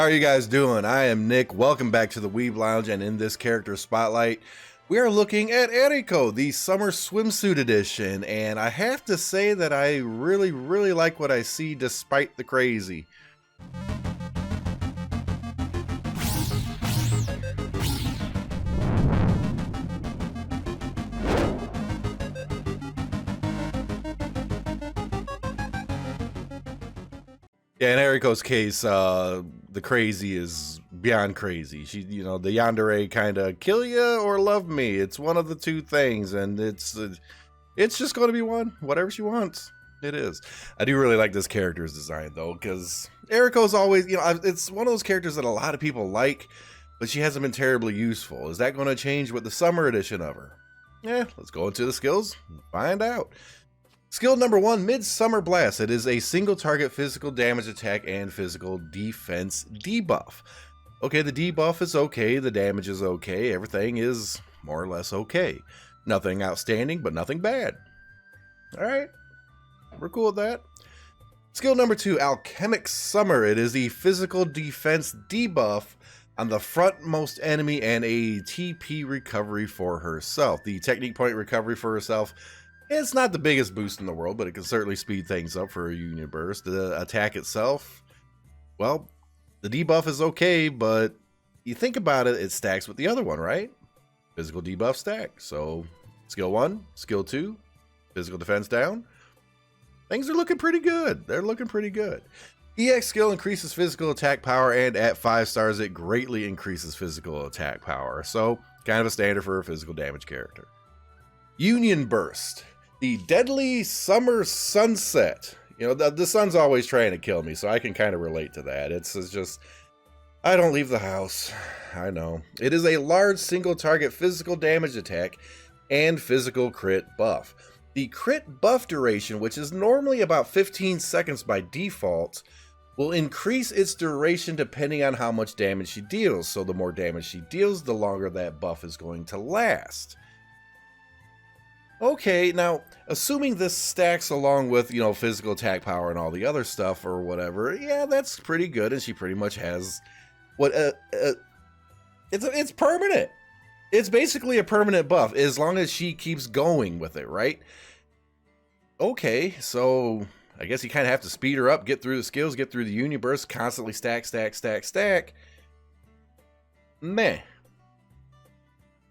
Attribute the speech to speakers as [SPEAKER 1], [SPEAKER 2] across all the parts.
[SPEAKER 1] How are you guys doing? I am Nick. Welcome back to the Weeb Lounge, and in this character spotlight, we are looking at Eriko, the Summer Swimsuit Edition, and I have to say that I really like what I see despite the crazy. Yeah, in Eriko's case, the crazy is beyond crazy. She, the Yandere kind of kill you or love me. It's one of the two things, and it's just going to be one. Whatever she wants, it is. I do really like this character's design though, because Eriko's always, it's one of those characters that a lot of people like, but she hasn't been terribly useful. Is that going to change with the summer edition of her? Yeah, let's go into the skills and find out. Skill number 1, Midsummer Blast. It is a single target physical damage attack and physical defense debuff. Okay, the debuff is okay, the damage is okay, everything is more or less okay. Nothing outstanding, but nothing bad. Alright, we're cool with that. Skill number 2, Alchemic Summer. It is the physical defense debuff on the frontmost enemy and a TP recovery for herself. The technique point recovery for herself, it's not the biggest boost in the world, but it can certainly speed things up for a Union Burst. The attack itself, well, the debuff is okay, but you think about it, it stacks with the other one, right? Physical debuff stack. So, skill 1, skill 2, physical defense down. Things are looking pretty good. They're looking pretty good. EX skill increases physical attack power, and at 5 stars, it greatly increases physical attack power. So, kind of a standard for a physical damage character. Union Burst. The Deadly Summer Sunset. The sun's always trying to kill me, so I can kind of relate to that. It's just, I don't leave the house. I know. It is a large single target physical damage attack and physical crit buff. The crit buff duration, which is normally about 15 seconds by default, will increase its duration depending on how much damage she deals. So the more damage she deals, the longer that buff is going to last. Okay, now, assuming this stacks along with, physical attack power and all the other stuff or whatever, yeah, that's pretty good, and she pretty much has what, it's permanent. It's basically a permanent buff, as long as she keeps going with it, right? Okay, so I guess you kind of have to speed her up, get through the skills, get through the Union Burst, constantly stack. Meh.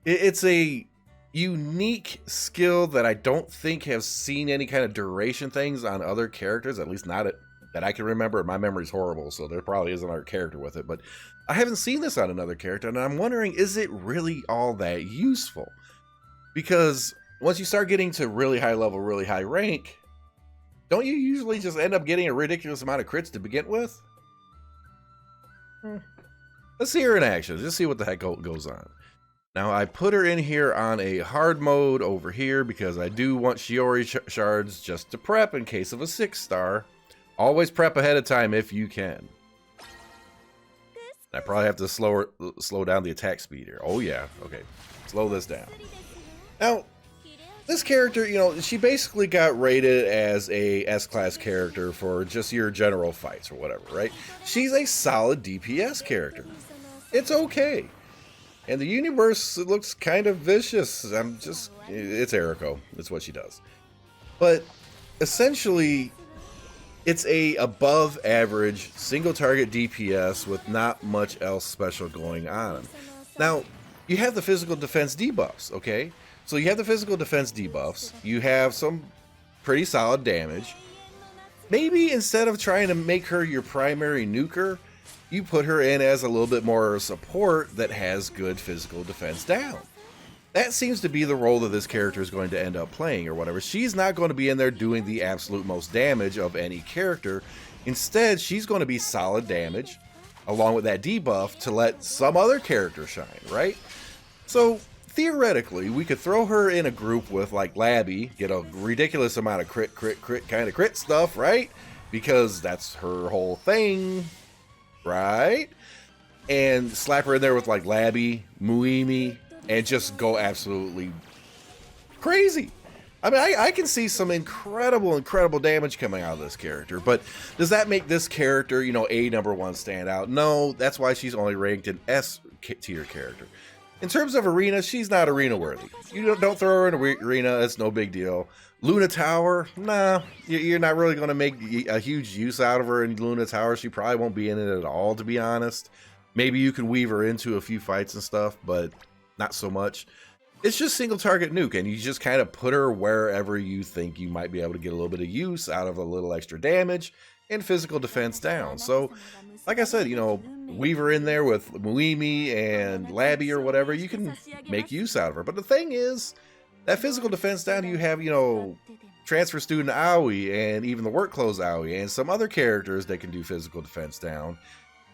[SPEAKER 1] It's a unique skill that I don't think have seen any kind of duration things on other characters, at least not that I can remember. My memory's horrible, so there probably is another character with it, but I haven't seen this on another character, and I'm wondering, is it really all that useful? Because once you start getting to really high level, really high rank, don't you usually just end up getting a ridiculous amount of crits to begin with? Let's see her in action. Just see what the heck goes on. Now, I put her in here on a hard mode over here because I do want Shiori shards just to prep in case of a 6-star. Always prep ahead of time if you can. I probably have to slow down the attack speed here. Oh yeah, okay. Slow this down. Now, this character, she basically got rated as a S-class character for just your general fights or whatever, right? She's a solid DPS character. It's okay. And the universe looks kind of vicious. It's Eriko. It's what she does. But essentially, it's a above average single target DPS with not much else special going on. Now, you have the physical defense debuffs, okay? So you have the physical defense debuffs. You have some pretty solid damage. Maybe instead of trying to make her your primary nuker, you put her in as a little bit more support that has good physical defense down. That seems to be the role that this character is going to end up playing or whatever. She's not going to be in there doing the absolute most damage of any character. Instead, she's going to be solid damage along with that debuff to let some other character shine, right? So theoretically, we could throw her in a group with like Labby, get a ridiculous amount of crit kind of crit stuff, right? Because that's her whole thing. Right? And slap her in there with like Labby, Muimi, and just go absolutely crazy. I mean, I can see some incredible damage coming out of this character, but does that make this character, you know, a #1 stand out? No, that's why she's only ranked an S tier character. In terms of arena, she's not arena worthy. You don't throw her in arena, it's no big deal. Luna Tower, nah, you're not really going to make a huge use out of her in Luna Tower. She probably won't be in it at all, to be honest. Maybe you can weave her into a few fights and stuff, but not so much. It's just single target nuke, and you just kind of put her wherever you think you might be able to get a little bit of use out of a little extra damage and physical defense down. So, like I said, you know, weave her in there with Muimi and Labby or whatever, you can make use out of her. But the thing is, that physical defense down, you have, you know, transfer student Aoi and even the work clothes Aoi and some other characters that can do physical defense down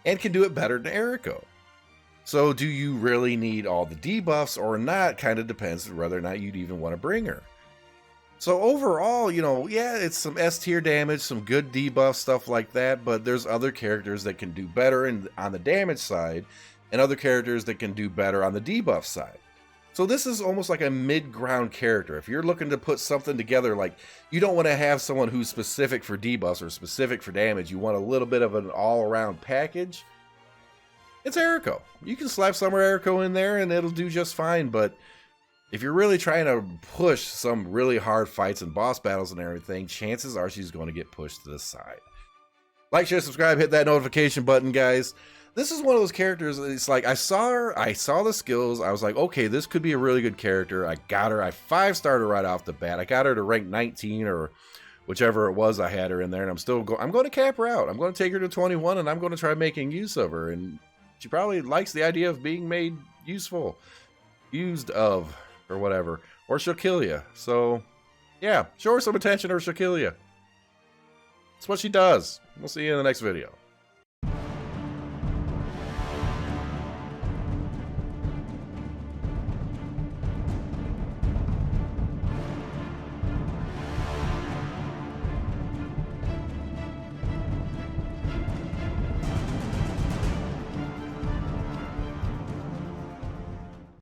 [SPEAKER 1] and can do it better than Eriko. So do you really need all the debuffs or not? Kind of depends whether or not you'd even want to bring her. So overall, you know, yeah, it's some S tier damage, some good debuff stuff like that, but there's other characters that can do better on the damage side and other characters that can do better on the debuff side. So this is almost like a mid-ground character. If you're looking to put something together, like you don't want to have someone who's specific for debuffs or specific for damage, you want a little bit of an all-around package, it's Eriko. You can slap Summer Eriko in there and it'll do just fine, but if you're really trying to push some really hard fights and boss battles and everything, chances are she's going to get pushed to the side. Like, share, subscribe, hit that notification button, guys. This is one of those characters, it's like, I saw her, I saw the skills, I was like, okay, this could be a really good character. I got her, I 5-starred her right off the bat. I got her to rank 19 or whichever it was I had her in there, and I'm going to cap her out. I'm going to take her to 21, and I'm going to try making use of her, and she probably likes the idea of being made useful, used of, or whatever, or she'll kill you. So, yeah, show her some attention or she'll kill you. That's what she does. We'll see you in the next video.